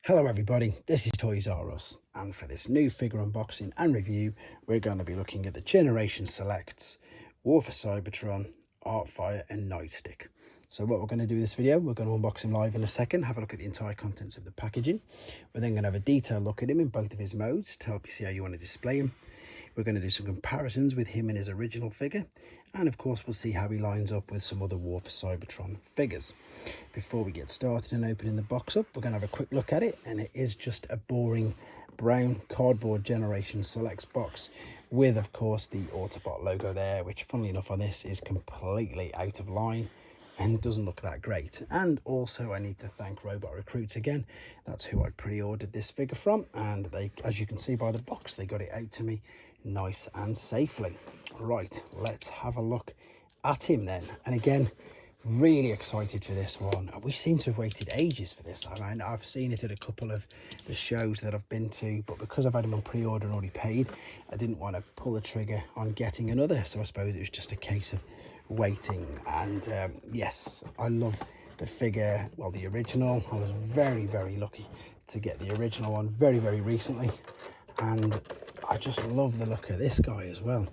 Hello everybody, this is Toys R Us, and for this new figure unboxing and review we're going to be looking at the Generation Selects War for Cybertron, Artfire and Nightstick. So what we're going to do in this video, we're going to unbox him live in a second, have a look at the entire contents of the packaging. We're then going to have a detailed look at him in both of his modes to help you see how you want to display him. We're going to do some comparisons with him and his original figure, and of course we'll see how he lines up with some other War for Cybertron figures. Before we get started and opening the box up, we're going to have a quick look at it, and it is just a boring brown cardboard Generation Selects box with of course the Autobot logo there, which funnily enough on this is completely out of line and doesn't look that great. And also I need to thank Robot Recruits again. That's who I pre-ordered this figure from, and they, as you can see by the box, they got it out to me nice and safely. Right, let's have a look at him then. And again, really excited for this one. We seem to have waited ages for this. I mean, I've seen it at a couple of the shows that I've been to, but because I've had him on pre-order and already paid, I didn't want to pull the trigger on getting another, so I suppose it was just a case of waiting. And yes, I love the figure, well, the original. I was very lucky to get the original one very recently, and I just love the look of this guy as well.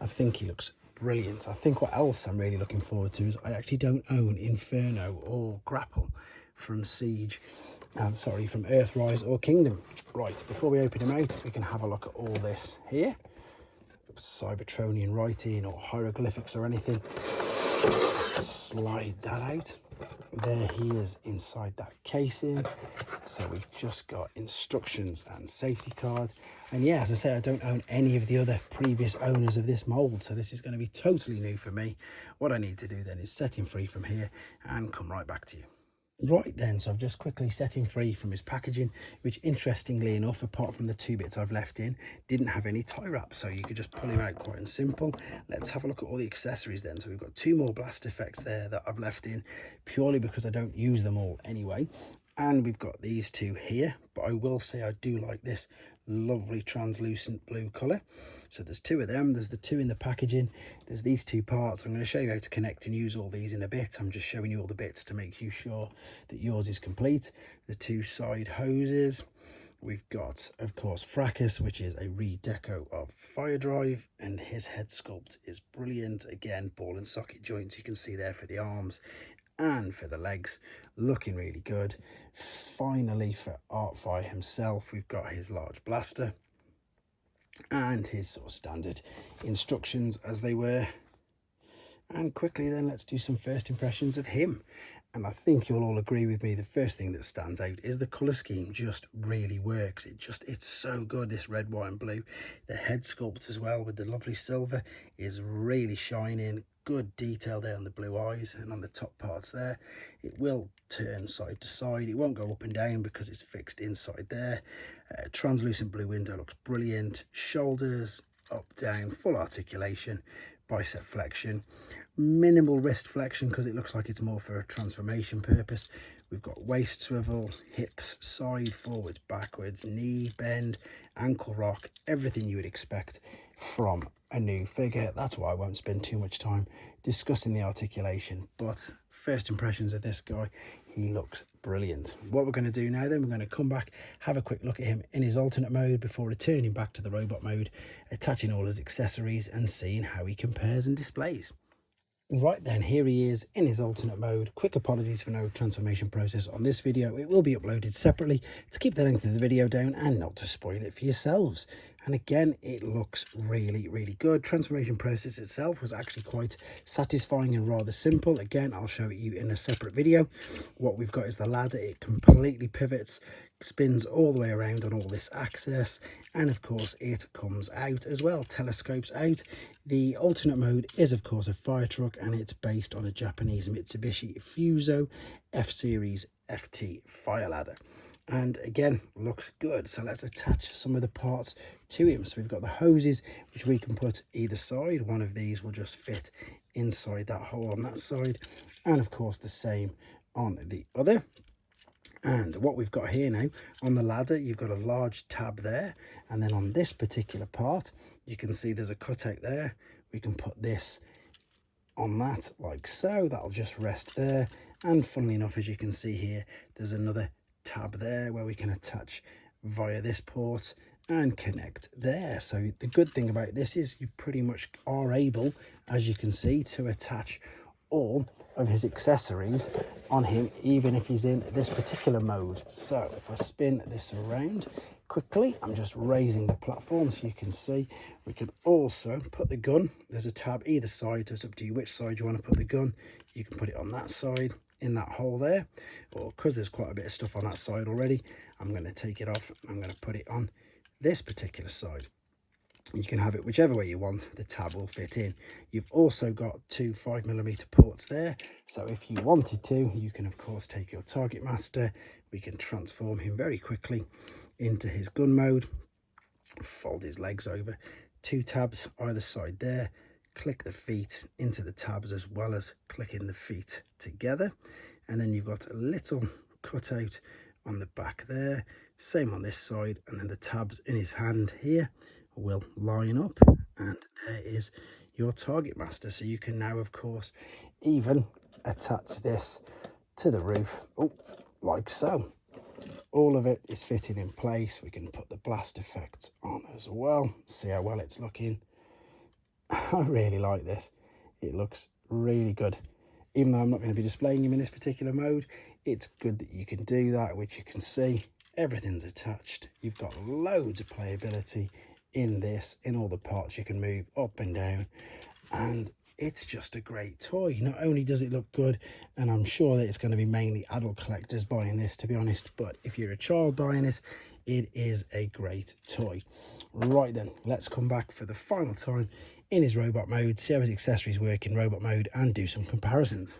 I think he looks brilliant. I think what else I'm really looking forward to is I actually don't own Inferno or Grapple from Siege, from Earthrise or Kingdom. Right, before we open him out, we can have a look at all this here. Cybertronian writing or hieroglyphics or anything. Let's slide that out. There he is inside that casing. So we've just got instructions and safety card. And yeah, as I say, I don't own any of the other previous owners of this mold, so this is going to be totally new for me. What I need to do then is set him free from here and come right back to you. Right then, so I've just quickly set him free from his packaging, which interestingly enough, apart from the two bits I've left in, didn't have any tie wrap, so you could just pull him out quite and simple. Let's have a look at all the accessories then. So we've got two more blast effects there that I've left in purely because I don't use them all anyway. And we've got these two here, but I will say I do like this lovely translucent blue color. So there's two of them. There's the two in the packaging. There's these two parts. I'm going to show you how to connect and use all these in a bit. I'm just showing you all the bits to make you sure that yours is complete. The two side hoses. We've got, of course, Fracus, which is a redeco of Fire Drive, and his head sculpt is brilliant. Again, ball and socket joints you can see there for the arms and for the legs, looking really good. Finally, for Artfire himself, we've got his large blaster and his sort of standard instructions as they were. And quickly then, let's do some first impressions of him. And I think you'll all agree with me, the first thing that stands out is the colour scheme just really works. It's so good, this red, white and blue. The head sculpt as well with the lovely silver is really shining. Good detail there on the blue eyes and on the top parts there. It will turn side to side. It won't go up and down because it's fixed inside there. Translucent blue window looks brilliant. Shoulders up, down, full articulation. Bicep flexion, minimal wrist flexion because it looks like it's more for a transformation purpose. We've got waist swivel, hips side, forwards, backwards, knee bend, ankle rock, everything you would expect from a new figure. That's why I won't spend too much time discussing the articulation, but first impressions of this guy, he looks brilliant. What we're going to do now then, we're going to come back, have a quick look at him in his alternate mode before returning back to the robot mode, attaching all his accessories and seeing how he compares and displays. Right then, here he is in his alternate mode. Quick apologies for no transformation process on this video. It will be uploaded separately to keep the length of the video down and not to spoil it for yourselves. And again, it looks really good. Transformation process itself was actually quite satisfying and rather simple. Again, I'll show it you in a separate video. What we've got is the ladder. It completely pivots, spins all the way around on all this axis, and of course it comes out as well, telescopes out. The alternate mode is of course a fire truck, and it's based on a Japanese Mitsubishi Fuso F-Series FT fire ladder. And again, looks good. So let's attach some of the parts to him. So we've got the hoses, which we can put either side. One of these will just fit inside that hole on that side, and of course the same on the other. And what we've got here now on the ladder, you've got a large tab there, and then on this particular part you can see there's a cutout there. We can put this on that like so. That'll just rest there, and funnily enough, as you can see here, there's another tab there where we can attach via this port and connect there. So the good thing about this is you pretty much are able, as you can see, to attach all of his accessories on him, even if he's in this particular mode. So if I spin this around quickly, I'm just raising the platform so you can see. We can also put the gun, there's a tab either side, so it's up to you which side you want to put the gun. You can put it on that side in that hole there, or because there's quite a bit of stuff on that side already, I'm going to take it off. I'm going to put it on this particular side. You can have it whichever way you want, the tab will fit in. You've also got two 5mm ports there, so if you wanted to, you can of course take your target master. We can transform him very quickly into his gun mode, fold his legs over, two tabs either side there, click the feet into the tabs as well as clicking the feet together, and then you've got a little cutout on the back there, same on this side, and then the tabs in his hand here will line up, and there is your target master. So you can now of course even attach this to the roof, like so. All of it is fitting in place. We can put the blast effects on as well, see how well it's looking. I really like this, it looks really good. Even though I'm not going to be displaying him in this particular mode, it's good that you can do that, which you can see everything's attached. You've got loads of playability in this, in all the parts you can move up and down, and it's just a great toy. Not only does it look good, and I'm sure that it's going to be mainly adult collectors buying this, to be honest, but if you're a child buying it, it is a great toy. Right then, let's come back for the final time in his robot mode, see how his accessories work in robot mode, and do some comparisons.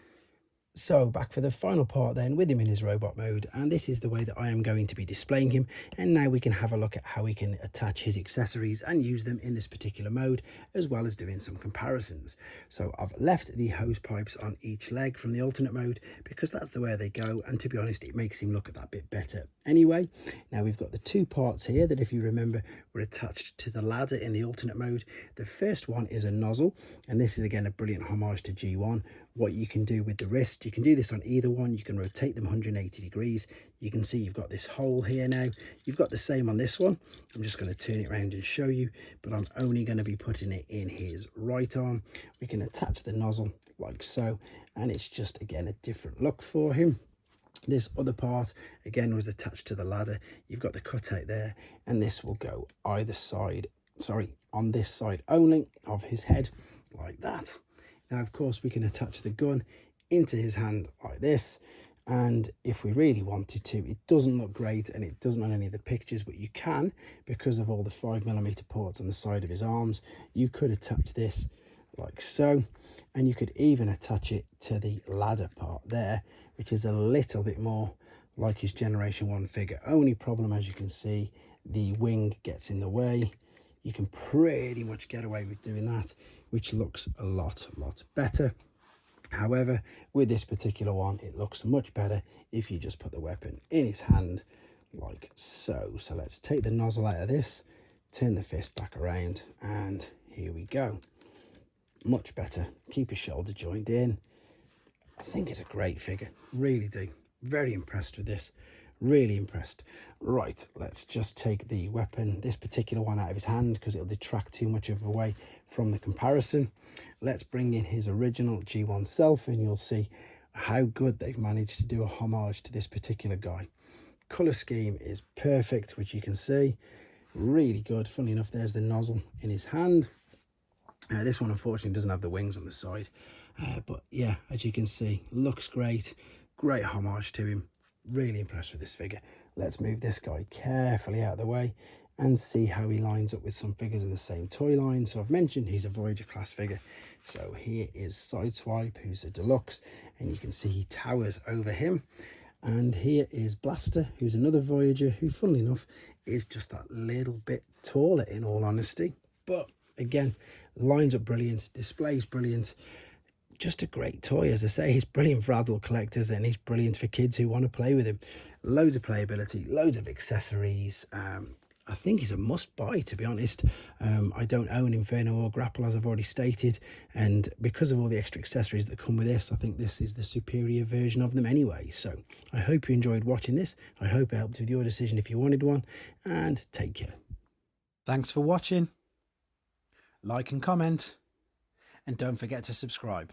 So back for the final part then with him in his robot mode, and this is the way that I am going to be displaying him. And now we can have a look at how we can attach his accessories and use them in this particular mode, as well as doing some comparisons. So I've left the hose pipes on each leg from the alternate mode because that's the way they go, and to be honest it makes him look that bit better anyway. Now we've got the two parts here that, if you remember, were attached to the ladder in the alternate mode. The first one is a nozzle, and this is again a brilliant homage to G1. What you can do with the wrist, you can do this on either one, you can rotate them 180 degrees. You can see you've got this hole here now. You've got the same on this one. I'm just going to turn it around and show you, but I'm only going to be putting it in his right arm. We can attach the nozzle like so, and it's just again a different look for him. This other part again was attached to the ladder. You've got the cutout there, and this will go either side, on this side only of his head, like that. Now of course we can attach the gun into his hand like this, and if we really wanted to, it doesn't look great and it doesn't on any of the pictures, but you can, because of all the 5mm ports on the side of his arms, you could attach this like so, and you could even attach it to the ladder part there, which is a little bit more like his Generation 1 figure. Only problem, as you can see, the wing gets in the way. You can pretty much get away with doing that, which looks a lot better. However, with this particular one, it looks much better if you just put the weapon in his hand like so. So let's take the nozzle out of this, turn the fist back around, and here we go. Much better. Keep his shoulder joint in. I think it's a great figure, really do. Very impressed with this, really impressed. Right, let's just take the weapon, this particular one, out of his hand because it'll detract too much of away from the comparison. Let's bring in his original G1 self, and you'll see how good they've managed to do a homage to this particular guy. Color scheme is perfect, which you can see, really good. Funny enough, there's the nozzle in his hand. This one unfortunately doesn't have the wings on the side, but yeah, as you can see, looks great. Great homage to him. Really impressed with this figure. Let's move this guy carefully out of the way and see how he lines up with some figures in the same toy line. So I've mentioned he's a Voyager class figure. So here is Sideswipe, who's a deluxe, and you can see he towers over him. And here is Blaster, who's another Voyager, who funnily enough is just that little bit taller in all honesty. But again, lines up brilliant, displays brilliant. Just a great toy. As I say, he's brilliant for adult collectors, and he's brilliant for kids who want to play with him. Loads of playability, loads of accessories. I think it's a must buy, to be honest. I don't own Inferno or Grapple, as I've already stated, and because of all the extra accessories that come with this, I think this is the superior version of them anyway. So I hope you enjoyed watching this. I hope it helped with your decision if you wanted one, and take care. Thanks for watching. Like and comment, and don't forget to subscribe.